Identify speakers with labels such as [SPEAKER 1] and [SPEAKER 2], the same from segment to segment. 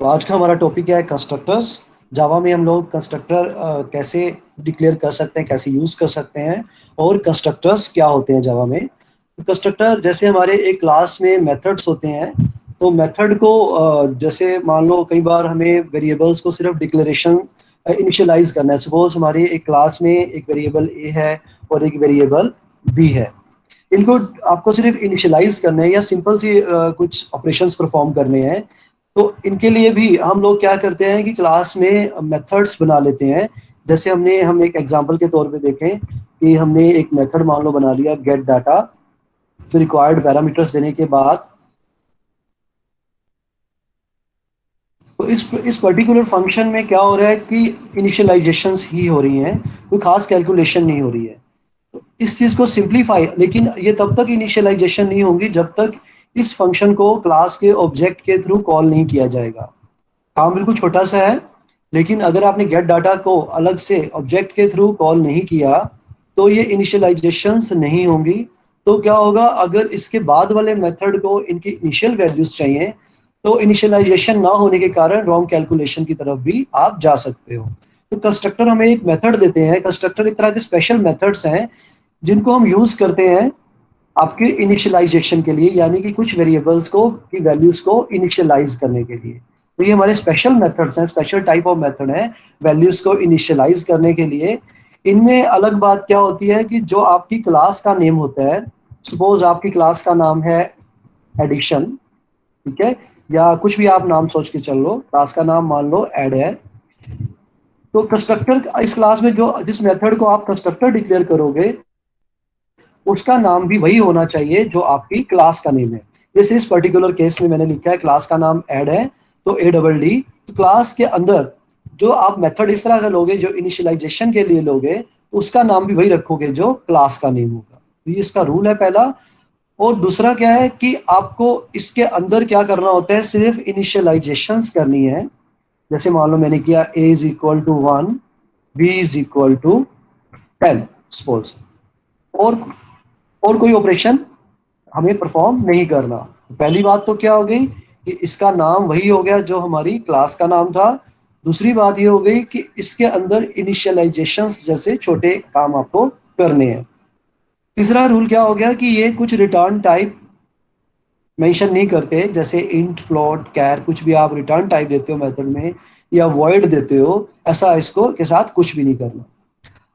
[SPEAKER 1] तो आज का हमारा टॉपिक है कंस्ट्रक्टर्स। जावा में हम लोग कंस्ट्रक्टर कैसे डिक्लेयर कर सकते हैं, कैसे यूज कर सकते हैं और कंस्ट्रक्टर्स क्या होते हैं जावा में। तो कंस्ट्रक्टर जैसे हमारे एक क्लास में मेथड्स होते हैं, तो मेथड को जैसे मान लो कई बार हमें वेरिएबल्स को सिर्फ डिक्लेरेशन इनिशियलाइज करना है। सपोज हमारी एक क्लास में एक वेरिएबल ए है और एक वेरिएबल बी है। इनको आपको सिर्फ इनिशियलाइज करना है या सिंपल सी कुछ ऑपरेशंस परफॉर्म करने हैं। तो इनके लिए भी हम लोग क्या करते हैं कि क्लास में मेथड्स बना लेते हैं। जैसे हम एक एग्जांपल के तौर पे देखें कि हमने एक मेथड मान लो बना लिया गेट डाटा, फिर रिक्वायर्ड पैरामीटर्स देने के बाद तो इस पर्टिकुलर फंक्शन में क्या हो रहा है कि इनिशियलाइजेशंस ही हो रही हैं, कोई खास कैलकुलेशन नहीं हो रही है। तो इस चीज को सिंप्लीफाई, लेकिन ये तब तक इनिशियलाइजेशन नहीं होगी जब तक इस फंक्शन को क्लास के ऑब्जेक्ट के थ्रू कॉल नहीं किया जाएगा। काम बिल्कुल छोटा सा है, लेकिन अगर आपने गेट डाटा को अलग से ऑब्जेक्ट के थ्रू कॉल नहीं किया तो ये इनिशियलाइजेशंस नहीं होंगी। तो क्या होगा, अगर इसके बाद वाले मेथड को इनकी इनिशियल वैल्यूज चाहिए तो इनिशियलाइजेशन ना होने के कारण रॉन्ग कैलकुलेशन की तरफ भी आप जा सकते हो। तो कंस्ट्रक्टर हमें एक मेथड देते हैं। कंस्ट्रक्टर एक तरह के स्पेशल मेथड्स हैं जिनको हम यूज करते हैं आपके इनिशियलाइजेशन के लिए, यानी कि कुछ वेरिएबल्स को की वैल्यूज को इनिशियलाइज करने के लिए। तो ये हमारे स्पेशल मेथड्स हैं, स्पेशल टाइप ऑफ मेथड है वैल्यूज को इनिशियलाइज करने के लिए। इनमें अलग बात क्या होती है कि जो आपकी क्लास का नेम होता है, सपोज आपकी क्लास का नाम है एडिशन, ठीक है, या कुछ भी आप नाम सोच के चल लो, क्लास का नाम मान लो ऐड है। तो कंस्ट्रक्टर इस क्लास में जो जिस मेथड को आप कंस्ट्रक्टर डिक्लेयर करोगे उसका नाम भी वही होना चाहिए जो आपकी क्लास का नेम है। जैसे इस पर्टिकुलर केस में मैंने लिखा है क्लास का नाम ऐड है, तो ADD। तो क्लास के अंदर जो आप मेथड इस तरह का लोगे, जो इनिशियलाइजेशन के लिए लोगे, तो उसका नाम भी वही रखोगे जो क्लास का नेम होगा। तो ये इसका रूल है पहला। और दूसरा क्या है कि आपको इसके अंदर क्या करना होता है, सिर्फ इनिशियलाइजेशंस करनी है। जैसे मान लो मैंने किया a is equal to 1, b is equal to 10 suppose, और और कोई ऑपरेशन हमें परफॉर्म नहीं करना। पहली बात तो क्या हो गई कि इसका नाम वही हो गया जो हमारी क्लास का नाम था। दूसरी बात ये हो गई कि इसके अंदर इनिशियलाइजेशंस जैसे छोटे काम आपको करने हैं। तीसरा रूल क्या हो गया कि ये कुछ रिटर्न टाइप मेंशन नहीं करते, जैसे इंट, फ्लोट, कैर, कुछ भी आप रिटर्न टाइप देते हो मेथड में या वॉइड देते हो, ऐसा इसको के साथ कुछ भी नहीं करना।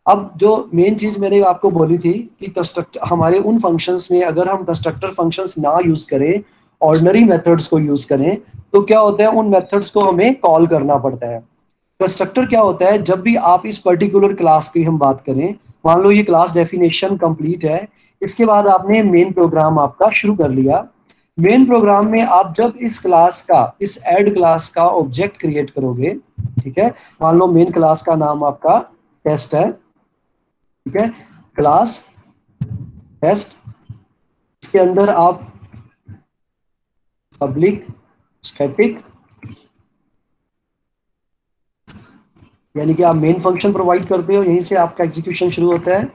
[SPEAKER 1] अब जो मेन चीज मैंने आपको बोली थी कि कंस्ट्रक्टर हमारे उन फंक्शंस में अगर हम कंस्ट्रक्टर फंक्शंस ना यूज करें, ऑर्डिनरी मेथड्स को यूज करें, तो क्या होता है, उन मेथड्स को हमें कॉल करना पड़ता है। कंस्ट्रक्टर क्या होता है, जब भी आप इस पर्टिकुलर क्लास की हम बात करें, मान लो ये क्लास डेफिनेशन कंप्लीट है, इसके बाद आपने मेन प्रोग्राम आपका शुरू कर लिया। मेन प्रोग्राम में आप जब इस क्लास का, इस ऐड क्लास का ऑब्जेक्ट क्रिएट करोगे, ठीक है, मान लो मेन क्लास का नाम आपका टेस्ट है, ठीक है, क्लास टेस्ट, इसके अंदर आप पब्लिक स्टैटिक, यानी कि आप मेन फंक्शन प्रोवाइड करते हो, यहीं से आपका एग्जीक्यूशन शुरू होता है,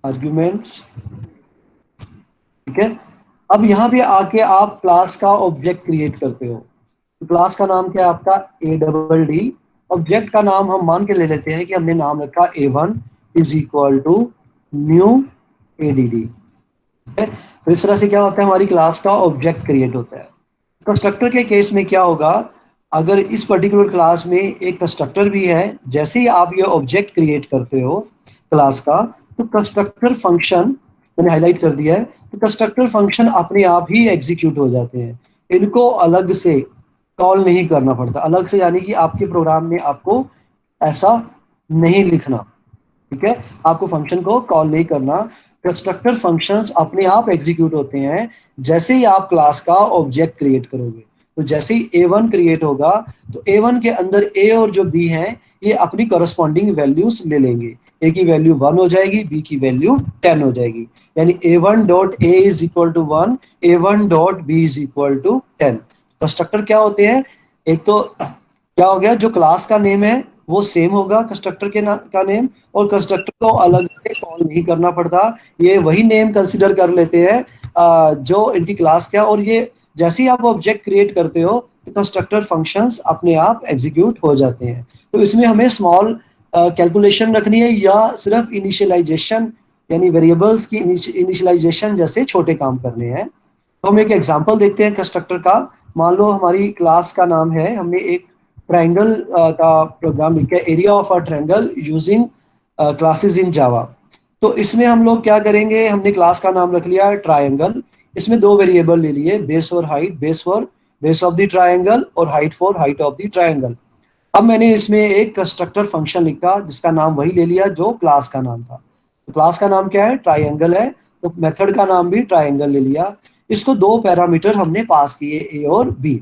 [SPEAKER 1] आर्ग्यूमेंट्स, ठीक है। अब यहां पे आके आप क्लास का ऑब्जेक्ट क्रिएट करते हो। तो क्लास का नाम क्या है आपका ADD। ऑब्जेक्ट का नाम हम मान के ले लेते हैं कि हमने नाम रखा A1 is equal to new ADD। तो इस तरह से क्या होता है, हमारी क्लास का ऑब्जेक्ट क्रिएट होता है। कंस्ट्रक्टर के केस में क्या होगा, अगर इस पर्टिकुलर क्लास में एक कंस्ट्रक्टर भी है, जैसे ही आप ये ऑब्जेक्ट क्रिएट करते हो क्लास का, तो कंस्ट्रक्टर फंक्शन मैंने हाईलाइट कर दिया है, तो कंस्ट्रक्टर फंक्शन अपने आप ही एग्जीक्यूट हो जाते हैं। इनको अलग से कॉल नहीं करना पड़ता, अलग से, यानी कि आपके प्रोग्राम में आपको ऐसा नहीं लिखना, ठीक है, आपको फंक्शन को कॉल नहीं करना। कंस्ट्रक्टर फंक्शंस अपने आप एग्जीक्यूट होते हैं जैसे ही आप क्लास का ऑब्जेक्ट क्रिएट करोगे। तो जैसे ही A1 क्रिएट होगा, तो A1 के अंदर A और जो B है ये अपनी करस्पॉन्डिंग वैल्यूज ले लेंगे। A की वैल्यू 1 हो जाएगी, B की वैल्यू 10 हो जाएगी, यानी A1 dot A is equal to 1, A1 dot B is equal to 10। Constructor क्या होते हैं, एक तो क्या हो गया, जो क्लास का नेम है वो सेम होगा कंस्ट्रक्टर का नेम, और कंस्ट्रक्टर को अलग से कॉल नहीं करना पड़ता, ये वही नेम कंसिडर कर लेते हैं जो इनकी क्लास का, और ये जैसे ही आप ऑब्जेक्ट क्रिएट करते हो तो कंस्ट्रक्टर फंक्शंस अपने आप एग्जीक्यूट हो जाते हैं। तो इसमें हमें स्मॉल कैलकुलेशन रखनी है या सिर्फ इनिशियलाइजेशन यानी वेरिएबल्स की इनिशियलाइजेशन जैसे छोटे काम करने हैं। तो हम एक एग्जांपल देखते हैं कंस्ट्रक्टर का। मान लो हमारी क्लास का नाम है, हमने एक ट्रायंगल का प्रोग्राम लिखा है, area of a triangle using classes in Java. तो इसमें हम लोग क्या करेंगे, हमने क्लास का नाम रख लिया ट्रायंगल। इसमें दो वेरिएबल ले लिए, बेस और height, base for base of the triangle और height for height of the triangle. अब मैंने इसमें एक कंस्ट्रक्टर फंक्शन लिखा जिसका नाम वही ले लिया जो क्लास का नाम था। तो क्लास का नाम क्या है, ट्रायंगल है, तो मेथड का नाम भी ट्रायंगल ले लिया। इसको दो पैरामीटर हमने पास किए, ए और बी।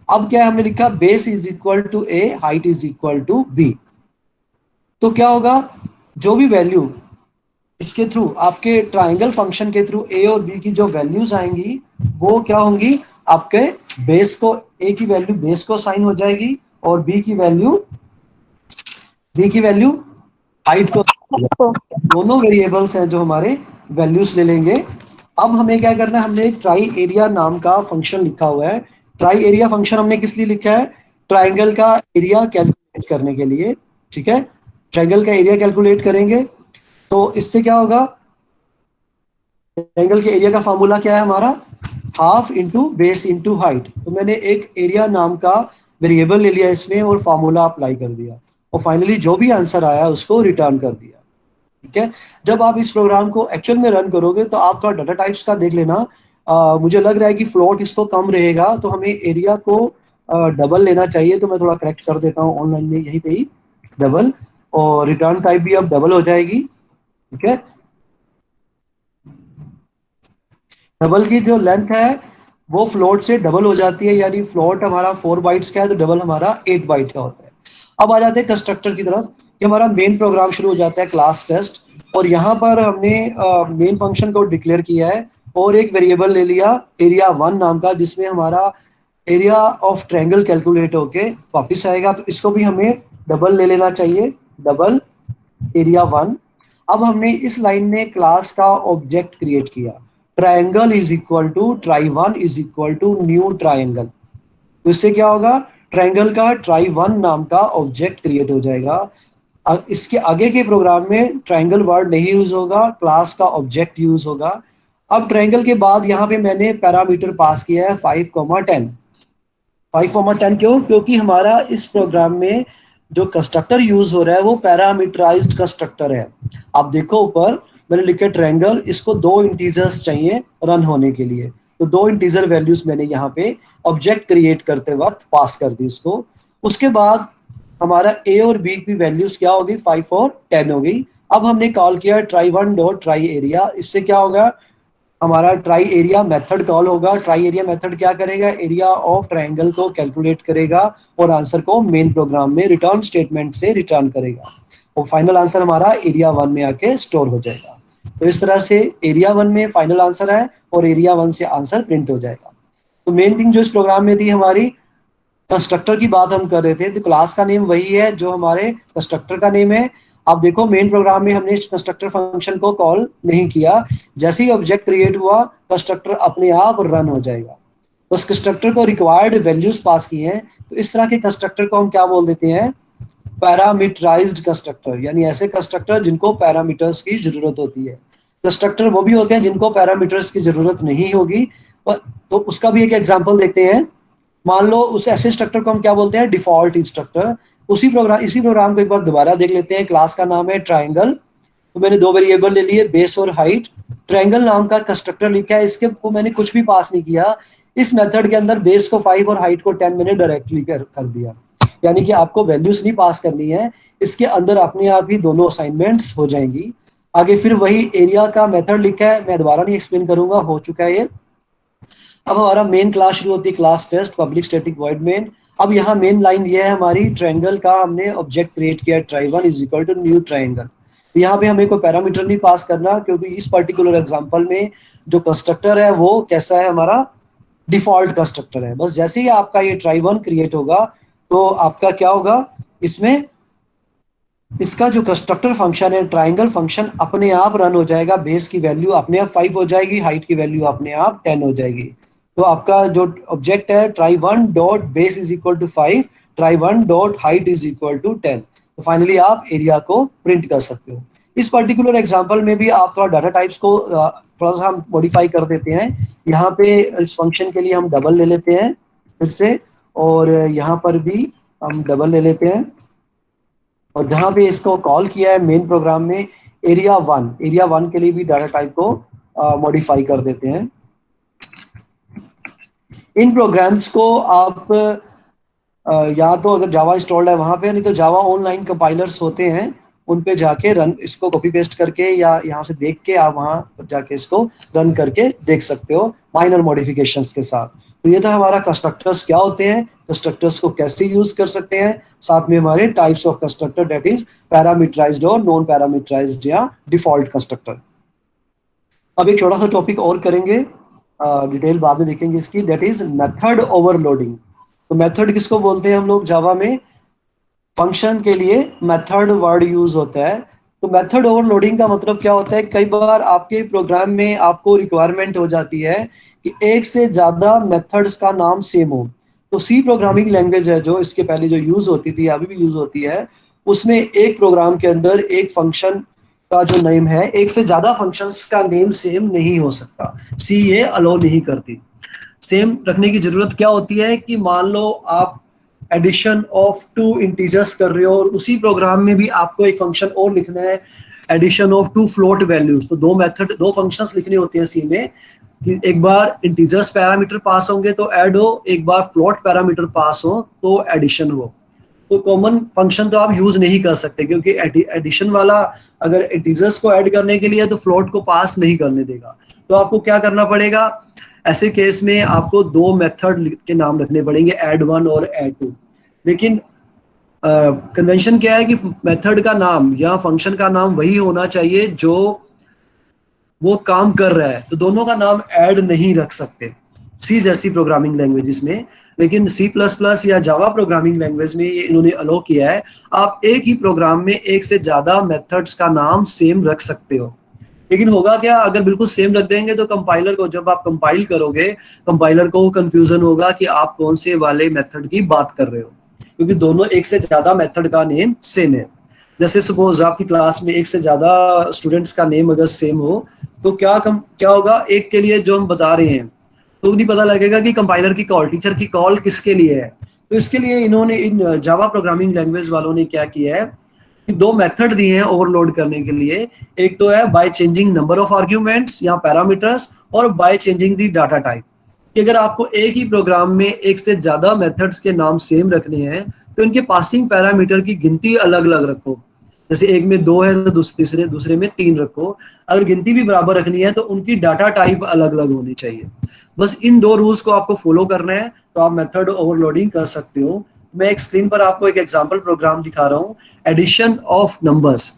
[SPEAKER 1] अब क्या है, हमने लिखा base is equal to a, height is equal to b. तो क्या होगा, जो भी वैल्यू इसके थ्रू आपके ट्रायंगल फंक्शन के थ्रू ए और बी की जो वैल्यूज आएंगी वो क्या होंगी, आपके बेस को, ए की वैल्यू बेस को साइन हो जाएगी और बी की वैल्यू हाइट को। दोनों वेरिएबल्स हैं जो हमारे वैल्यूज ले लेंगे। अब हमें क्या करना है, हमने एक ट्राई एरिया नाम का फंक्शन लिखा हुआ है। ट्राई एरिया फंक्शन हमने किस लिए लिखा है, ट्राइंगल का एरिया कैलकुलेट करने के लिए। ठीक है, ट्राइंगल का एरिया कैलकुलेट करेंगे तो इससे क्या होगा, ट्रायंगल के एरिया का फार्मूला क्या है हमारा, half into base into height. तो मैंने एक एरिया नाम का वेरिएबल ले लिया इसमें और फार्मूला अप्लाई कर दिया और फाइनली जो भी आंसर आया उसको रिटर्न कर दिया। ठीक है, जब आप इस प्रोग्राम को एक्चुअल में रन करोगे तो आप थोड़ा डाटा टाइप्स का देख लेना। मुझे लग रहा है कि फ्लोट इसको कम रहेगा तो हमें एरिया को डबल लेना चाहिए। तो मैं थोड़ा करेक्ट कर देता हूँ ऑनलाइन में, यहीं पे ही डबल, और रिटर्न टाइप भी अब डबल हो जाएगी। ठीक है, डबल की जो लेंथ है वो फ्लोट से डबल हो जाती है, यानी फ्लोट हमारा 4 बाइट्स का है तो डबल हमारा 8 बाइट का होता है। अब आ जाते हैं कंस्ट्रक्टर की तरफ कि हमारा मेन प्रोग्राम शुरू हो जाता है क्लास टेस्ट। और यहाँ पर हमने मेन फंक्शन को डिक्लेयर किया है और एक वेरिएबल ले लिया एरिया 1 नाम का, जिसमें हमारा एरिया ऑफ ट्रायंगल कैलकुलेट होके वापस आएगा। तो इसको भी हमें डबल ले लेना चाहिए, डबल एरिया 1। अब हमने इस लाइन में क्लास का ऑब्जेक्ट क्रिएट किया, triangle is equal to try one is equal to new triangle. तो इससे क्या होगा, ट्रायंगल का ट्राई वन नाम का ऑब्जेक्ट क्रिएट हो जाएगा। इसके आगे के प्रोग्राम में ट्रायंगल वर्ड नहीं यूज होगा, क्लास का ऑब्जेक्ट यूज होगा। अब ट्रायंगल के बाद यहाँ पे मैंने पैरामीटर पास किया है 5,10। 5,10 क्यों, क्योंकि हमारा इस प्रोग्राम में जो कंस्ट्रक्टर यूज हो रहा है वो पैरामीटराइज्ड कंस्ट्रक्टर है। आप देखो ऊपर मैंने लिखा ट्रायंगल, इसको दो इंटीजर्स चाहिए रन होने के लिए। तो दो इंटीजर वैल्यूज मैंने यहाँ पे ऑब्जेक्ट क्रिएट करते वक्त पास कर दी इसको। उसके बाद हमारा ए और बी की वैल्यूज क्या होगी, 5 और 10 हो गई। अब हमने कॉल किया try one dot try area. इससे क्या होगा, हमारा ट्राई एरिया मेथड कॉल होगा। ट्राई एरिया मेथड क्या करेगा, एरिया ऑफ ट्रायंगल को कैलकुलेट करेगा और आंसर को मेन प्रोग्राम में रिटर्न स्टेटमेंट से रिटर्न करेगा और फाइनल आंसर हमारा एरिया 1 में आके स्टोर हो जाएगा। तो इस तरह से एरिया 1 में फाइनल आंसर है और एरिया 1 से आंसर प्रिंट हो जाएगा। तो मेन थिंग जो इस प्रोग्राम में थी हमारी, कंस्ट्रक्टर की बात हम कर रहे थे, तो क्लास का नेम वही है जो हमारे कंस्ट्रक्टर का नेम है। आप देखो मेन प्रोग्राम में हमने कंस्ट्रक्टर फंक्शन को कॉल नहीं किया। जैसे ही ऑब्जेक्ट क्रिएट हुआ कंस्ट्रक्टर अपने आप रन हो जाएगा। उस कंस्ट्रक्टर को रिक्वायर्ड वैल्यूज पास की हैं, तो इस तरह के कंस्ट्रक्टर को हम क्या बोल देते हैं, पैरामीटराइज्ड कंस्ट्रक्टर, यानी ऐसे कंस्ट्रक्टर जिनको पैरामीटर्स की जरूरत होती है। कंस्ट्रक्टर वो भी होते हैं जिनको पैरामीटर्स की जरूरत नहीं होगी। तो उसका भी एक एग्जांपल देखते हैं। मान लो उस ऐसे स्ट्रक्चर को हम क्या बोलते हैं, डिफॉल्ट इंस्ट्रक्टर। इसी प्रोग्राम को एक बार दोबारा देख लेते हैं। क्लास का नाम है ट्रायंगल, तो मैंने दो वेरिएबल ले लिए, बेस और हाइट। ट्रायंगल नाम का कंस्ट्रक्टर लिखा है, इसके को मैंने कुछ भी पास नहीं किया। इस मेथड के अंदर बेस को 5 और हाइट को 10 मैंने डायरेक्टली कर दिया, यानी कि आपको वैल्यूज नहीं पास करनी है, इसके अंदर अपने आप ही दोनों असाइनमेंट्स हो जाएंगी। आगे फिर वही एरिया का मेथड लिखा है, मैं दोबारा नहीं एक्सप्लेन करूंगा, हो चुका है ये। अब हमारा मेन क्लास शुरू होती है, class test public static void main. अब यहाँ मेन लाइन ये है हमारी, ट्रायंगल का हमने ऑब्जेक्ट क्रिएट किया, try one is equal to new triangle. यहाँ पे हमें कोई पैरामीटर नहीं पास करना, क्योंकि इस पर्टिकुलर एग्जांपल में जो कंस्ट्रक्टर है वो कैसा है, हमारा डिफॉल्ट कंस्ट्रक्टर है। बस जैसे ही आपका ये ट्राई वन क्रिएट होगा तो आपका क्या होगा, इसमें इसका जो कंस्ट्रक्टर फंक्शन है ट्रायंगल फंक्शन अपने आप रन हो जाएगा। बेस की वैल्यू अपने आप 5 हो जाएगी, हाइट की वैल्यू अपने आप 10 हो जाएगी। तो आपका जो ऑब्जेक्ट है try1 dot base is equal to 5, try1 dot height is equal to 10। तो फाइनली आप एरिया को प्रिंट कर सकते हो। इस पर्टिकुलर एग्जांपल में भी आप थोड़ा डाटा टाइप्स को थोड़ा सा हम मॉडिफाई कर देते हैं। यहाँ पे इस फंक्शन के लिए हम डबल ले लेते हैं फिर से, और यहाँ पर भी हम डबल ले लेते हैं, और जहाँ पे इसको कॉल किया है मेन प्रोग्राम में एरिया वन के लिए भी डाटा टाइप को मॉडिफाई कर देते हैं। इन प्रोग्राम्स को आप या तो अगर जावा इंस्टॉल्ड है वहां पे, नहीं तो जावा ऑनलाइन कंपाइलर्स होते हैं उन पे जाके रन, इसको कॉपी पेस्ट करके या यहाँ से देख के आप वहां जाके इसको रन करके देख सकते हो माइनर मॉडिफिकेशंस के साथ। तो ये था हमारा कंस्ट्रक्टर्स क्या होते हैं, कंस्ट्रक्टर्स को कैसे यूज कर सकते हैं, साथ में हमारे types of constructor that is parameterised और नॉन पैरामीटराइज्ड या डिफॉल्ट कंस्ट्रक्टर। अब एक छोटा सा टॉपिक और करेंगे, डिटेल बाद में देखेंगे इसकी, दैट इज मेथड ओवरलोडिंग। तो मेथड किसको बोलते हैं हम लोग जावा में? फंक्शन के लिए मेथड वर्ड यूज होता है। तो मेथड ओवरलोडिंग का मतलब क्या होता है? कई बार आपके प्रोग्राम में आपको रिक्वायरमेंट हो जाती है कि एक से ज्यादा मेथड्स का नाम सेम हो। तो सी प्रोग्रामिंग लैंग्वेज है जो इसके पहले जो यूज होती थी, अभी भी यूज होती है, उसमें एक प्रोग्राम के अंदर एक फंक्शन का जो नेम है, एक से ज्यादा फंक्शंस का नेम सेम नहीं हो सकता। सी ये अलो नहीं करती। सेम रखने की जरूरत क्या होती है कि मान लो आप एडिशन ऑफ टू इंटीजर्स कर रहे हो और उसी प्रोग्राम में भी आपको एक फंक्शन और लिखना है, addition of two float values. तो दो फंक्शंस लिखने होते हैं सी में, कि एक बार इंटीजर्स पैरामीटर पास होंगे तो ऐड हो, एक बार फ्लोट पैरामीटर पास हो तो एडिशन हो। तो कॉमन फंक्शन तो आप यूज नहीं कर सकते, क्योंकि एडिशन वाला अगर इंटीजर्स को ऐड करने के लिए तो फ्लोट को पास नहीं करने देगा। तो आपको क्या करना पड़ेगा? ऐसे केस में आपको दो मेथड के नाम रखने पड़ेंगे, ऐड वन और ऐड टू। लेकिन कन्वेंशन क्या है कि मेथड का नाम या फंक्शन का नाम वही होना चाहिए जो वो काम कर रहा है। तो दोनों का नाम ऐड नहीं रख सकते सी जैसी प्रोग्रामिंग लैंग्वेजेस में, लेकिन सी प्लस प्लस या जावा प्रोग्रामिंग लैंग्वेज में ये इन्होंने अलो किया है, आप एक ही प्रोग्राम में एक से ज्यादा मेथड्स का नाम सेम रख सकते हो। लेकिन होगा क्या, अगर बिल्कुल सेम रख देंगे तो कंपाइलर को, जब आप कंपाइल करोगे, कंपाइलर को कंफ्यूजन होगा कि आप कौन से वाले मेथड की बात कर रहे हो, क्योंकि दोनों एक से ज्यादा मेथड का नेम सेम है। जैसे सपोज आपकी क्लास में एक से ज्यादा स्टूडेंट्स का नेम अगर सेम हो, तो क्या होगा, एक के लिए जो हम बता रहे हैं तो नहीं पता लगेगा कि कंपाइलर की कॉल, टीचर की कॉल किसके लिए है। तो इसके लिए इन्होंने, इन जावा प्रोग्रामिंग लैंग्वेज वालों ने क्या किया है कि दो मेथड दिए हैं ओवरलोड करने के लिए। एक तो है by changing number of arguments या पैरामीटर्स, और by changing the data type. कि अगर आपको एक ही प्रोग्राम में एक से ज्यादा मेथड्स के नाम सेम रखने हैं तो इनके पासिंग पैरामीटर की गिनती अलग अलग रखो। जैसे एक में 2 है तो दूसरे में 3 रखो। अगर गिनती भी बराबर रखनी है तो उनकी डाटा टाइप अलग अलग होनी चाहिए। बस इन दो रूल्स को आपको फॉलो करना है तो आप मेथड ओवरलोडिंग कर सकते हो। मैं एक स्क्रीन पर आपको एक एग्जांपल प्रोग्राम दिखा रहा हूँ, एडिशन ऑफ नंबर्स।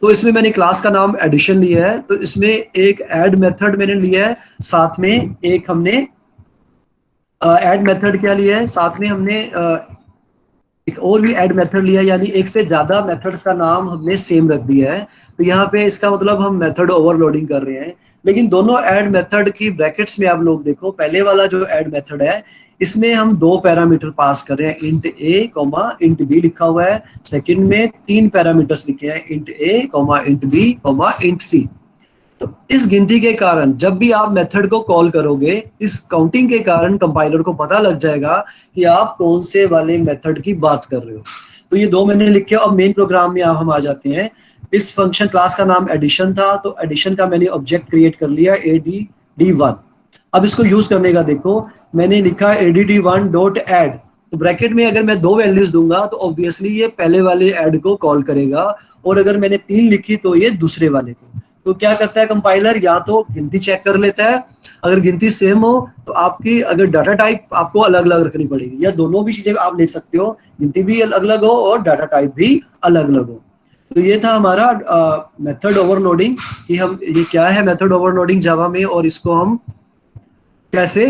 [SPEAKER 1] तो इसमें मैंने क्लास का नाम एडिशन लिया है, तो इसमें एक ऐड मेथड मैंने लिया है, साथ में एक हमने ऐड मेथड क्या लिया है, साथ में हमने एक और भी ऐड मेथड लिया, यानी एक से ज्यादा मेथड्स का नाम हमने सेम रख दिया है। तो यहाँ पे इसका मतलब हम मेथड ओवरलोडिंग कर रहे हैं। लेकिन दोनों ऐड मेथड की ब्रैकेट्स में आप लोग देखो, पहले वाला जो ऐड मेथड है इसमें हम 2 पैरामीटर पास कर रहे हैं, int a comma int b लिखा हुआ है। सेकंड में 3 पैरामीटर्स लिखे हैं, int a comma int b comma int c. तो इस गिनती के कारण जब भी आप मेथड को कॉल करोगे, इस काउंटिंग के कारण कंपाइलर को पता लग जाएगा कि आप कौन से वाले मेथड की बात कर रहे हो। तो ये 2 मैंने लिखे। अब मेन प्रोग्राम में हम आ जाते हैं। इस फंक्शन क्लास का नाम एडिशन था, तो एडिशन का मैंने ऑब्जेक्ट क्रिएट कर लिया add1। अब इसको यूज करने का देखो, मैंने लिखा add1 डॉट एड। तो ब्रैकेट में अगर मैं 2 वैल्यूज दूंगा तो ऑब्वियसली ये पहले वाले ऐड को कॉल करेगा, और अगर मैंने 3 लिखी तो ये दूसरे वाले को। तो क्या करता है कंपाइलर, या तो गिनती चेक कर लेता है, अगर गिनती सेम हो तो आपकी अगर डाटा टाइप आपको अलग अलग रखनी पड़ेगी, या दोनों भी चीजें आप ले सकते हो, गिनती भी अलग अलग हो और डाटा टाइप भी अलग अलग हो। तो ये था हमारा मेथड ओवरलोडिंग, कि हम ये क्या है मेथड ओवरलोडिंग जावा में, और इसको हम कैसे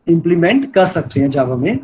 [SPEAKER 1] इंप्लीमेंट कर सकते हैं जावा में।